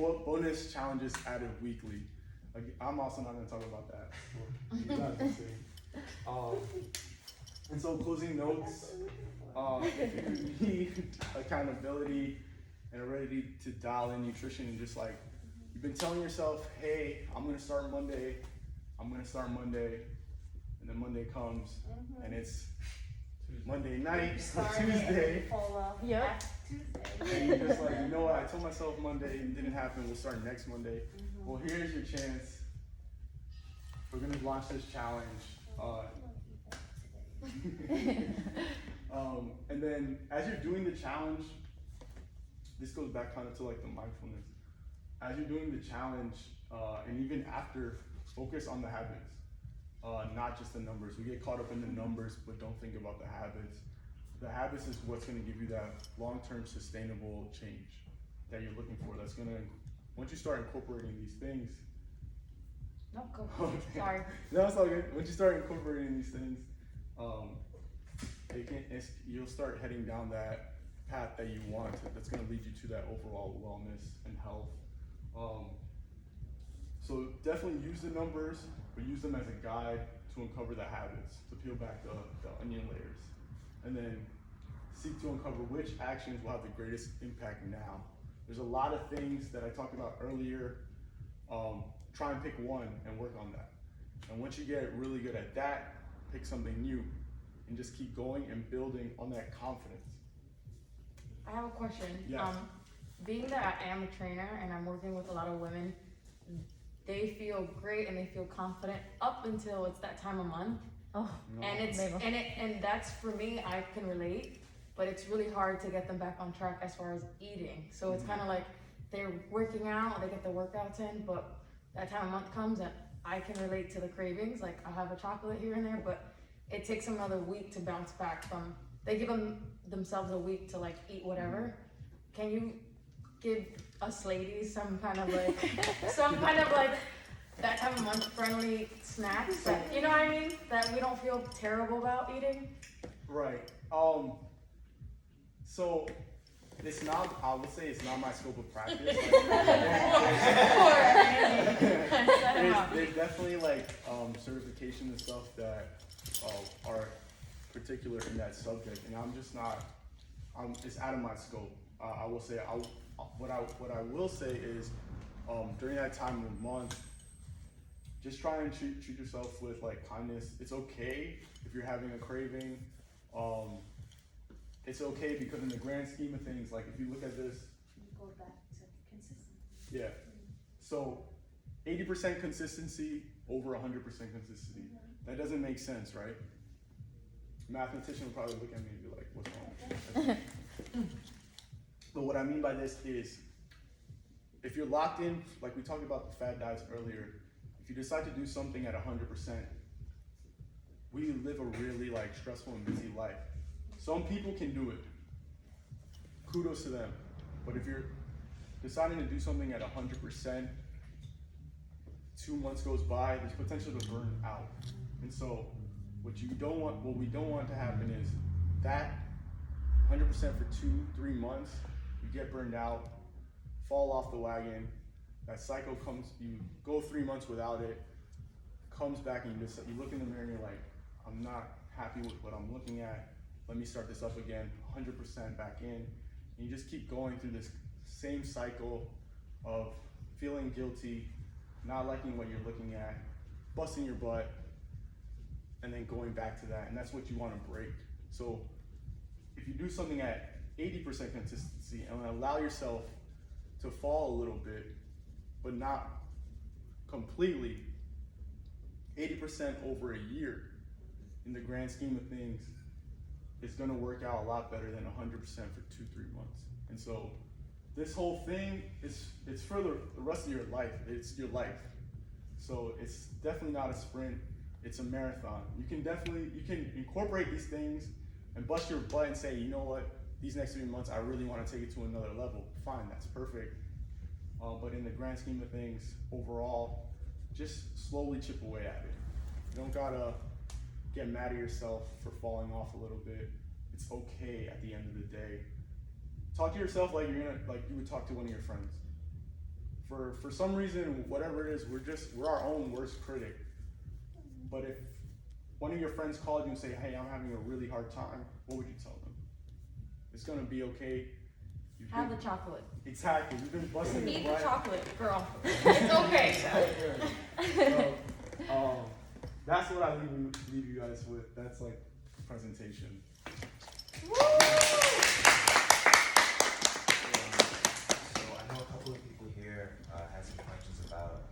bonus challenges added weekly. Like, I'm also not going to talk about that. You guys can see. And so closing notes, if you need accountability and are ready to dial in nutrition and just like, you've been telling yourself, hey, I'm going to start Monday, and then Monday comes, and it's Monday night, Tuesday. Yep. And you're just like, you know what, I told myself Monday, it didn't happen, we'll start next Monday. Well, here's your chance. We're gonna launch this challenge. And then as you're doing the challenge, this goes back kind of to like the mindfulness. As you're doing the challenge, and even after, focus on the habits, not just the numbers. We get caught up in the numbers, but don't think about the habits. The habits is what's gonna give you that long-term sustainable change that you're looking for. That's gonna, once you start incorporating these things, No, go. okay. Sorry. No, it's all good. Once you start incorporating these things, you'll start heading down that path that you want. That's going to lead you to that overall wellness and health. So definitely use the numbers, but use them as a guide to uncover the habits, to peel back the onion layers, and then seek to uncover which actions will have the greatest impact now. There's a lot of things that I talked about earlier. Try and pick one and work on that. And once you get really good at that, pick something new and just keep going and building on that confidence. I have a question. Yes. Being that I am a trainer and I'm working with a lot of women, they feel great and they feel confident up until it's that time of month. Oh, No. And that's for me, I can relate, but it's really hard to get them back on track as far as eating. So it's kind of like they're working out, they get the workouts in, but that time of month comes and I can relate to the cravings. Like I'll have a chocolate here and there, but it takes them another week to bounce back from, they give themselves a week to like eat whatever. Can you give us ladies some kind of like, that time of month friendly snacks that, you know what I mean? That we don't feel terrible about eating? Right. So it's not, I would say it's not my scope of practice. There's definitely like certification and stuff that are particular in that subject, and I'm just not, it's out of my scope. I will say, what I will say is, during that time of month, just try and treat yourself with like kindness. It's okay if you're having a craving. It's okay because in the grand scheme of things, like if you look at this, You go back to consistency. yeah. So 80% consistency over 100% consistency. That doesn't make sense, right? Mathematician would probably look at me and be like, what's wrong with that? But what I mean by this is, if you're locked in, like we talked about the fad diets earlier, if you decide to do something at 100%, we live a really like stressful and busy life. Some people can do it. Kudos to them. But if you're deciding to do something at 100%, 2 months goes by, there's potential to burn out. And so what we don't want to happen is that 100% for 2-3 months, you get burned out, fall off the wagon, that cycle comes, you go 3 months without it, comes back and you look in the mirror and you're like, I'm not happy with what I'm looking at. Let me start this up again, 100% back in. And you just keep going through this same cycle of feeling guilty, not liking what you're looking at, busting your butt, and then going back to that. And that's what you want to break. So if you do something at 80% consistency and allow yourself to fall a little bit, but not completely, 80% over a year, in the grand scheme of things, it's gonna work out a lot better than 100% for 2-3 months. And so this whole thing it's for the rest of your life. It's your life. So it's definitely not a sprint, it's a marathon. You can incorporate these things and bust your butt and say, you know what, these next 3 months I really want to take it to another level. Fine, that's perfect. But in the grand scheme of things, overall, just slowly chip away at it. You don't gotta get mad at yourself for falling off a little bit. It's okay at the end of the day. Talk to yourself like you would talk to one of your friends. for some reason, whatever it is, we're our own worst critic. But if one of your friends called you and say, hey, I'm having a really hard time, what would you tell them? It's gonna be okay. Have the chocolate. Exactly. You've been busting Eat your the butt. chocolate, girl. It's okay. So, that's what I leave you guys with. That's like presentation. Woo! So I know a couple of people here had some questions about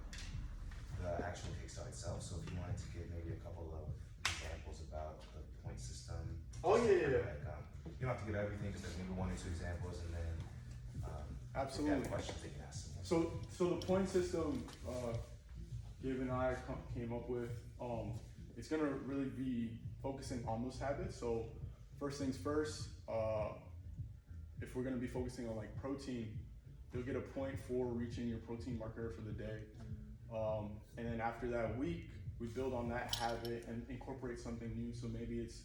the actual Kickstart itself. So if you wanted to give maybe a couple of examples about the point system. Oh, yeah. You don't have to give everything, just like maybe 1 or 2 examples, and then Absolutely. if you have questions, they can ask them. So the point system, Gabe and I came up with, it's gonna really be focusing on those habits. So first things first, if we're gonna be focusing on like protein, you'll get a point for reaching your protein marker for the day. And then after that week, we build on that habit and incorporate something new. So maybe it's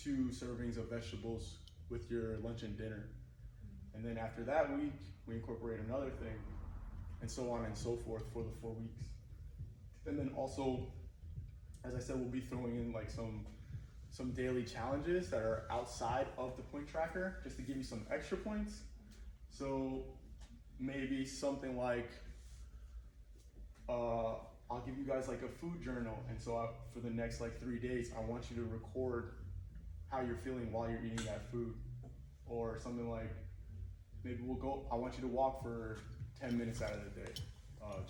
2 servings of vegetables with your lunch and dinner. And then after that week, we incorporate another thing, and so on and so forth for the 4 weeks. And then also, as I said, we'll be throwing in like some daily challenges that are outside of the point tracker, just to give you some extra points. So maybe something like, I'll give you guys like a food journal, and so for the next like 3 days, I want you to record how you're feeling while you're eating that food. Or something like, maybe I want you to walk for 10 minutes out of the day.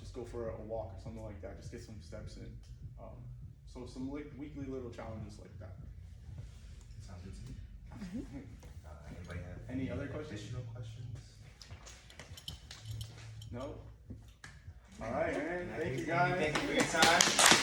Just go for a walk or something like that. Just get some steps in. So some weekly little challenges like that. Sounds good to me. Anybody have Any other questions? Additional questions? No? All right, man. Thank you guys. Thank you for your time.